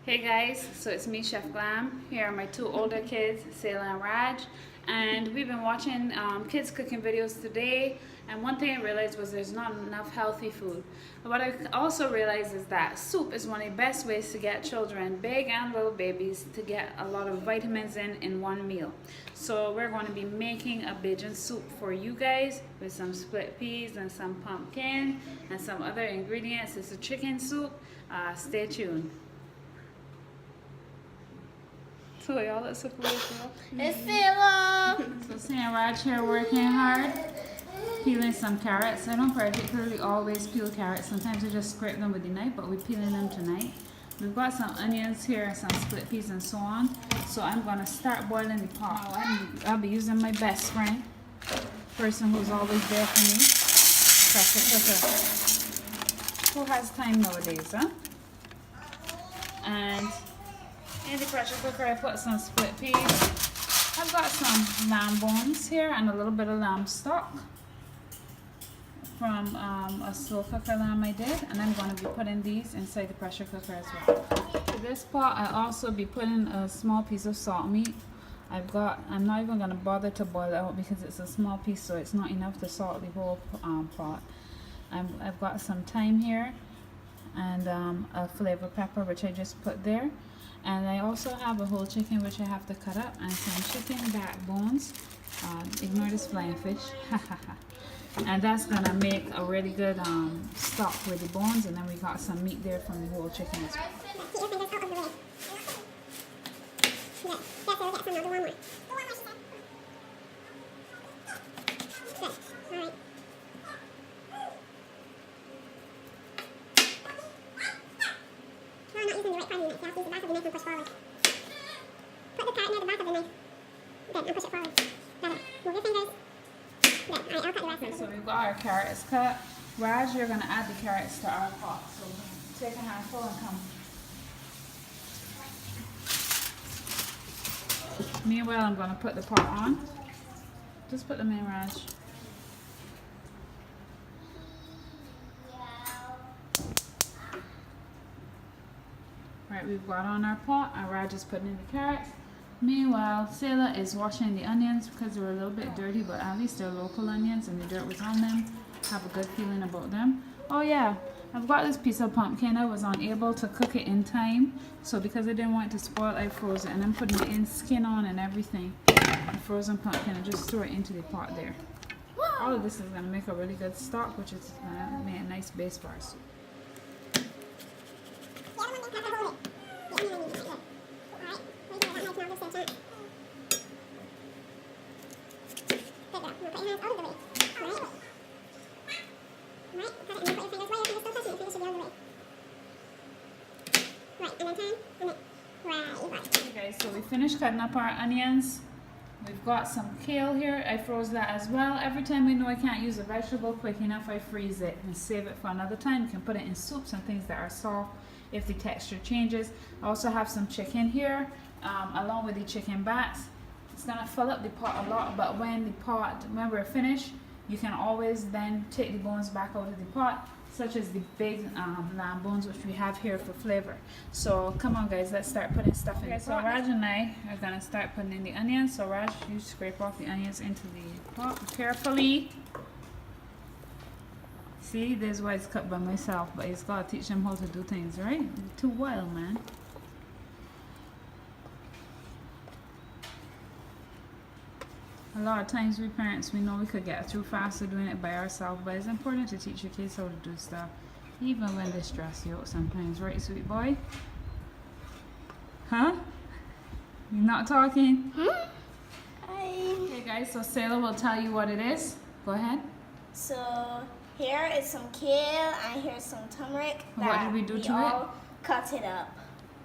Hey guys, so it's me, Chef Glam. Here are my two older kids, Sayla and Raj. And we've been watching kids cooking videos today. And one thing I realized was there's not enough healthy food. What I also realized is that soup is one of the best ways to get children, big and little babies, to get a lot of vitamins in one meal. So we're going to be making a Bajan soup for you guys with some split peas and some pumpkin and some other ingredients. It's a chicken soup. Stay tuned. So y'all, let's look really cool. It's Philip. So seeing Raj here working hard, peeling some carrots. I don't particularly always peel carrots. Sometimes I just scrape them with the knife, but we're peeling them tonight. We've got some onions here and some split peas and so on. So I'm gonna start boiling the pot. I'll be using my best friend, person who's always there for me, pressure cooker. Who has time nowadays, huh? And in the pressure cooker, I put some split peas. I've got some lamb bones here and a little bit of lamb stock from a slow cooker lamb I did. And I'm going to be putting these inside the pressure cooker as well. For this pot, I'll also be putting a small piece of salt meat. I'm not even going to bother to boil it out because it's a small piece, so it's not enough to salt the whole pot. I've got some thyme here and a flavor pepper, which I just put there. And I also have a whole chicken which I have to cut up, and some chicken backbones. Ignore this flying fish. And that's gonna make a really good stock with the bones, and then we got some meat there from the whole chicken as well. Okay, so we've got our carrots cut. Raj, you're gonna add the carrots to our pot. So take a handful and come. Meanwhile, I'm gonna put the pot on. Just put them in, Raj. Right, we've got on our pot, and Raj is putting in the carrots. Meanwhile, Sayla is washing the onions because they were a little bit dirty, but at least they're local onions and the dirt was on them. Have a good feeling about them. Oh yeah, I've got this piece of pumpkin. I was unable to cook it in time, so because I didn't want it to spoil, I froze it, and I'm putting it in skin on and everything. The frozen pumpkin, and just throw it into the pot there. All of this is going to make a really good stock, which is going to make a nice base for our soup. Okay, so we finished cutting up our onions. We've got some kale here. I froze that as well. Every time I know I can't use a vegetable quick enough, I freeze it and save it for another time. You can put it in soups and things that are soft if the texture changes. I also have some chicken here, along with the chicken backs. It's gonna fill up the pot a lot, but when we're finished, you can always then take the bones back out of the pot, such as the big lamb bones, which we have here for flavor. So come on guys, let's start putting stuff in. Okay, so Raj and I are gonna start putting in the onions. So Raj, you scrape off the onions into the pot carefully. See, this is why it's cut by myself, but it's gotta teach them how to do things, right? You're too wild, man. A lot of times we parents, we know we could get through faster doing it by ourselves, but it's important to teach your kids how to do stuff, even when they stress you out sometimes, right, sweet boy? Huh? You're not talking? Hi. Okay guys, so Sayla will tell you what it is. Go ahead. So here is some kale and here's some turmeric. What did we do to it? Cut it up.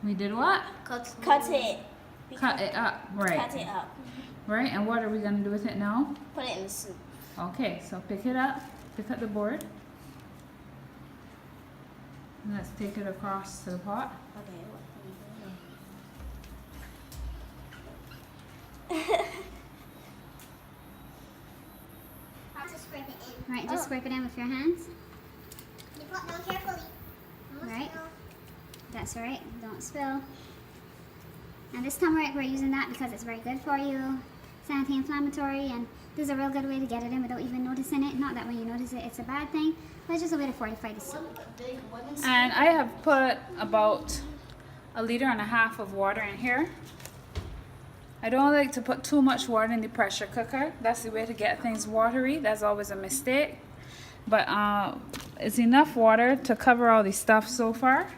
We did what? Cut it. Cut it up, right. Cut it up. Right, and what are we going to do with it now? Put it in the soup. Okay, so pick it up, pick up the board. And let's take it across to the pot. Okay. Scrape it in. Right, just scrape it in with your hands. You put them carefully. Right. That's right. Don't spill. And this turmeric, we're using that because it's very good for you. It's anti-inflammatory, and this is a real good way to get it in without even noticing it. Not that when you notice it, it's a bad thing, but it's just a way to fortify the soup. And I have put about 1.5 liters of water in here. I don't like to put too much water in the pressure cooker. That's the way to get things watery. That's always a mistake. But it's enough water to cover all the stuff so far.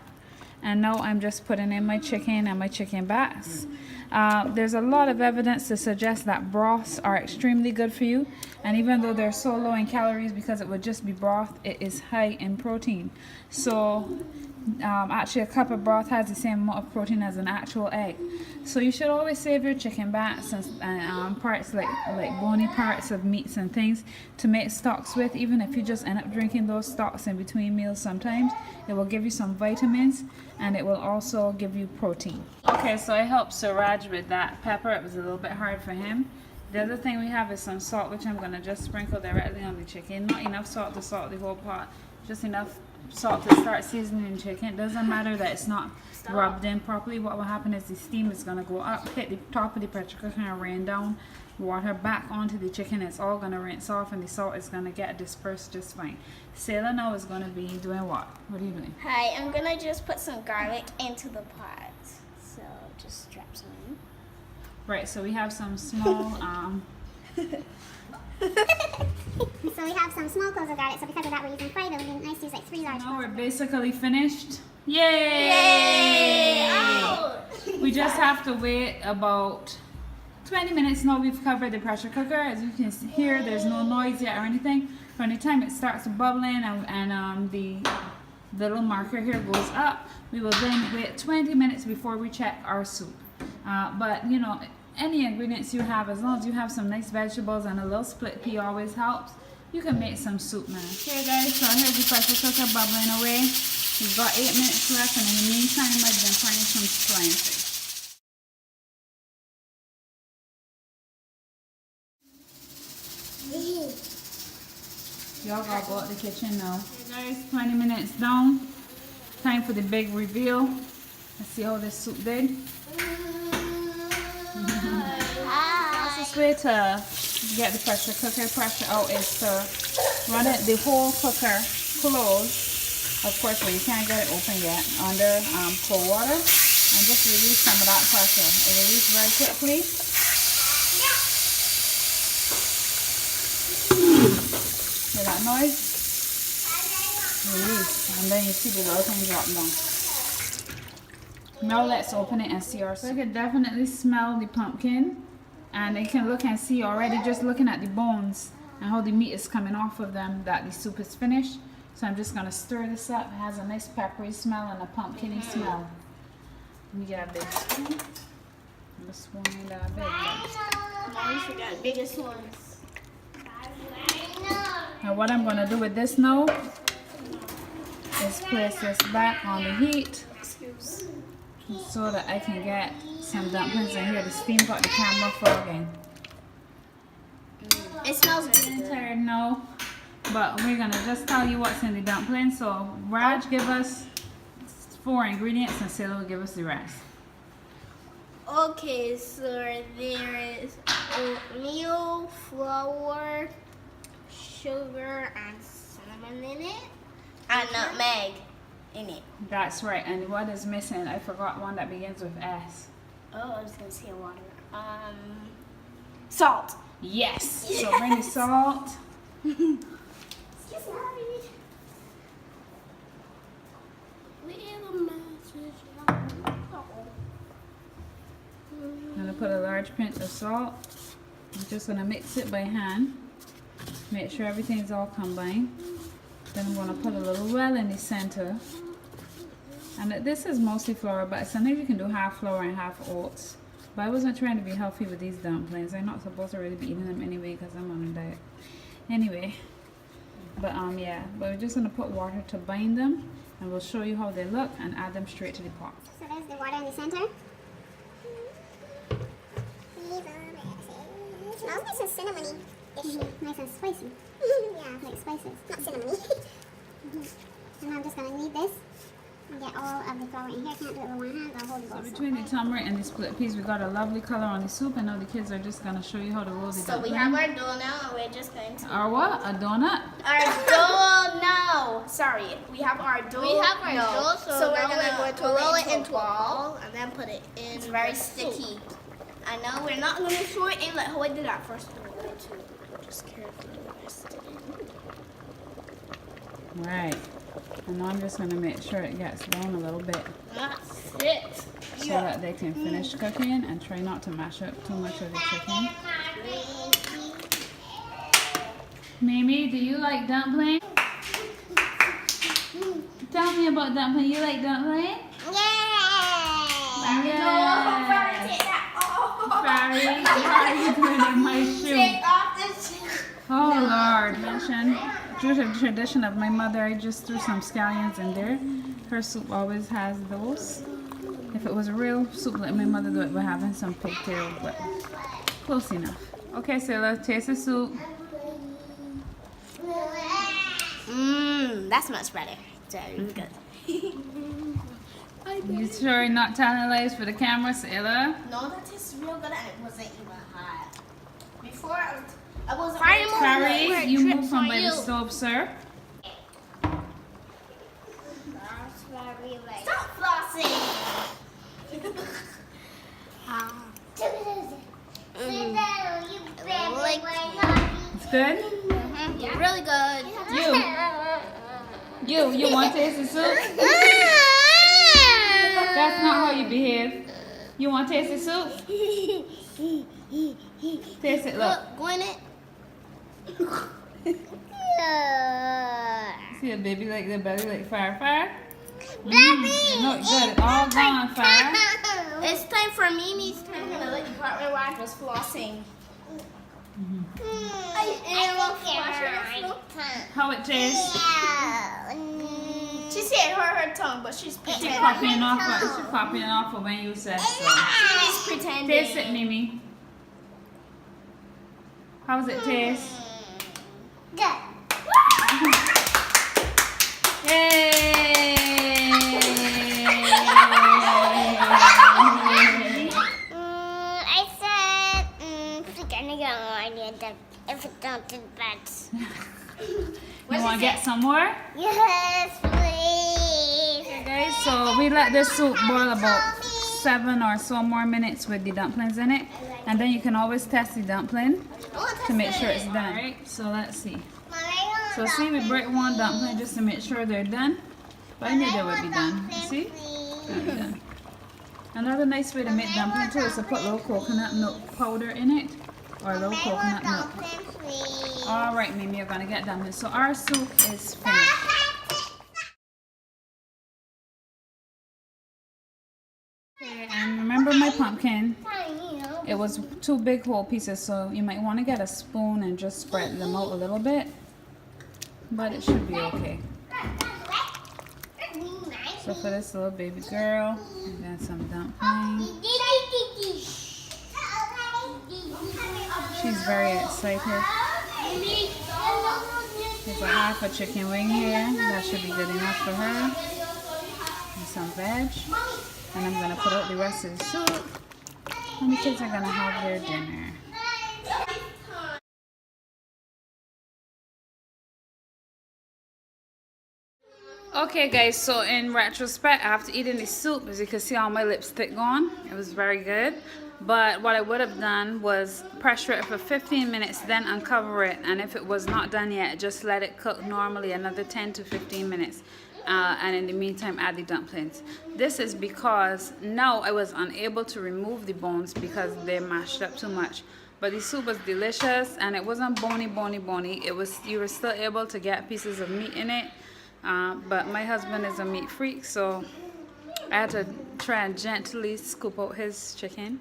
And now I'm just putting in my chicken and my chicken backs. There's a lot of evidence to suggest that broths are extremely good for you. And even though they're so low in calories because it would just be broth, it is high in protein. So actually a cup of broth has the same amount of protein as an actual egg. So you should always save your chicken backs and parts like bony parts of meats and things to make stocks with. Even if you just end up drinking those stocks in between meals sometimes, it will give you some vitamins and it will also give you protein. Okay, so I helped Suraj with that pepper. It was a little bit hard for him. The other thing we have is some salt, which I'm going to just sprinkle directly on the chicken. Not enough salt to salt the whole pot, just enough salt to start seasoning the chicken. It doesn't matter that it's not rubbed in properly. What will happen is the steam is going to go up, hit the top of the pressure cooker and rain down water back onto the chicken. It's all going to rinse off and the salt is going to get dispersed just fine. Sailor now is going to be doing what? What are you doing? Hi, I'm gonna just put some garlic into the pot. So just drop some in. Right, so we have some small So we have some small cloves of garlic. So because of that, we're using 5. It would be nice to use like 3 large now we're cloves. basically finished. Yay! Oh! We just have to wait about 20 minutes. Now we've covered the pressure cooker. As you can hear, there's no noise yet or anything. From the time it starts bubbling and the little marker here goes up, we will then wait 20 minutes before we check our soup. But you know, any ingredients you have, as long as you have some nice vegetables and a little split pea always helps, you can make some soup now. Okay guys, so here's the pressure cooker bubbling away. We've got 8 minutes left, and in the meantime I've been frying some frying fish. Y'all gotta go out the kitchen now. Okay guys, 20 minutes down. Time for the big reveal. Let's see how this soup did. Fastest way to get the pressure cooker pressure out is to run it the whole cooker closed, of course, but you can't get it open yet, under cold water, and just release some of that pressure. It releases very quickly. Hear that noise? Release, and then you see the little thing drop down. Now let's open it and see our soup. So I can definitely smell the pumpkin, and you can look and see already just looking at the bones and how the meat is coming off of them that the soup is finished. So I'm just going to stir this up. It has a nice peppery smell and a pumpkin-y smell. Let me get a big spoon. I'm just spoon that big. Now you forgot biggest ones. Now what I'm going to do with this now is place this back on the heat so that I can get some dumplings in here. The steam got the camera fogging. It smells I'm good. tired now, but we're going to just tell you what's in the dumpling. So Raj give us 4 ingredients and Sailor will give us the rest. Okay, so there is oatmeal, flour, sugar, and cinnamon in it, and nutmeg in it. That's right. And what is missing? I forgot one that begins with S. Oh, I was gonna say water. Salt. Yes. So bring the salt. Excuse me. I'm going to put a large pinch of salt. I'm just going to mix it by hand. Make sure everything's all combined. Then I'm going to put a little well in the center. And this is mostly flour, but sometimes you can do half flour and half oats. But I wasn't trying to be healthy with these dumplings. I'm not supposed to really be eating them anyway because I'm on a diet. Anyway, but yeah, but we're just going to put water to bind them, and we'll show you how they look and add them straight to the pot. So there's the water in the center. It smells nice and cinnamony. Nice and spicy. Yeah, like spices, not cinnamony. And I'm just gonna knead this Get all of the flour in here. Can't do it with one hand. I'll hold it So also. between the turmeric and the split peas, we got a lovely color on the soup, and now the kids are just gonna show you how to roll the So we dumpling. have our dough now, and we're just going to. Our what? A donut? Our dough now. Sorry, we have our dough. We have our now. dough, so we're now gonna we're going to roll roll it it into a ball and then put it in. It's very sticky. I know we're not gonna throw it in like how I did that first. We're going to just carefully rest it in. Right. And now I'm just gonna make sure it gets down a little bit That's it. so that they can finish cooking, and try not to mash up too much of the chicken. Mimi, do you like dumpling? Tell me about dumpling. You like dumpling? Yeah. Yes. Barry, what are you doing in my shoe? Take off this. Oh Lord, mention due to the tradition of my mother, I just threw some scallions in there. Her soup always has those. If it was a real soup like my mother do it, we're having some pigtails, but close enough. Okay, so let's taste the soup. That's much better. Very good. You sure you're not telling lies for the camera, Sailor? No, that tastes real good, and it wasn't even hot. Before I wasn't. Barry, you move from by the stove, sir. That's very right. Stop flossing. It's good? Really good. You want to taste the soup? That's not how you behave. You want to taste the soup? Taste it, look. Go in it. See a baby like the belly like fire? No, good. It's all gone, fire. It's time for Mimi's turn. I'm gonna let you part where I was flossing. How it tastes? She said her tongue, but she's She's pretending. copying off of when you said so. She's pretending. Taste it, Mimi. How does it taste? Good. I said, we're gonna go on that if it don't do bad. You want to get some more? Yes, please. Okay, guys, so we let this soup boil about 7 or so more minutes with the dumplings in it. And then you can always test the dumpling to make sure it's done. Alright, so let's see. So see, we break one dumpling just to make sure they're done. But I knew they would be done. You see? They're done. Another nice way to make dumpling too is to put little coconut milk powder in it. Or little coconut milk. Alright, Mimi, you're gonna get dumpling. So our soup is finished. Okay, and remember my pumpkin? It was 2 big whole pieces, so you might want to get a spoon and just spread them out a little bit. But it should be okay. So for this little baby girl, we got some dumplings. She's very excited. There's a half a chicken wing here. That should be good enough for her. And some veg. And I'm going to put out the rest of the soup. And the kids are going to have their dinner. Okay guys, so in retrospect, after eating the soup, as you can see all my lipstick gone. It was very good. But what I would have done was pressure it for 15 minutes, then uncover it. And if it was not done yet, just let it cook normally another 10 to 15 minutes. And in the meantime, add the dumplings. This is because now I was unable to remove the bones because they mashed up too much. But the soup was delicious, and it wasn't bony. It was, you were still able to get pieces of meat in it. But my husband is a meat freak, so I had to try and gently scoop out his chicken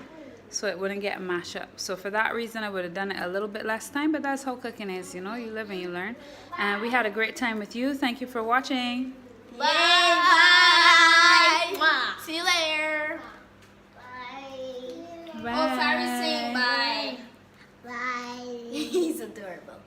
so it wouldn't get mashed up. So for that reason, I would have done it a little bit less time, but that's how cooking is, you know, you live and you learn. And we had a great time with you. Thank you for watching. Bye. See you later. Bye. Bye. Oh, sorry, saying bye. Bye. He's adorable.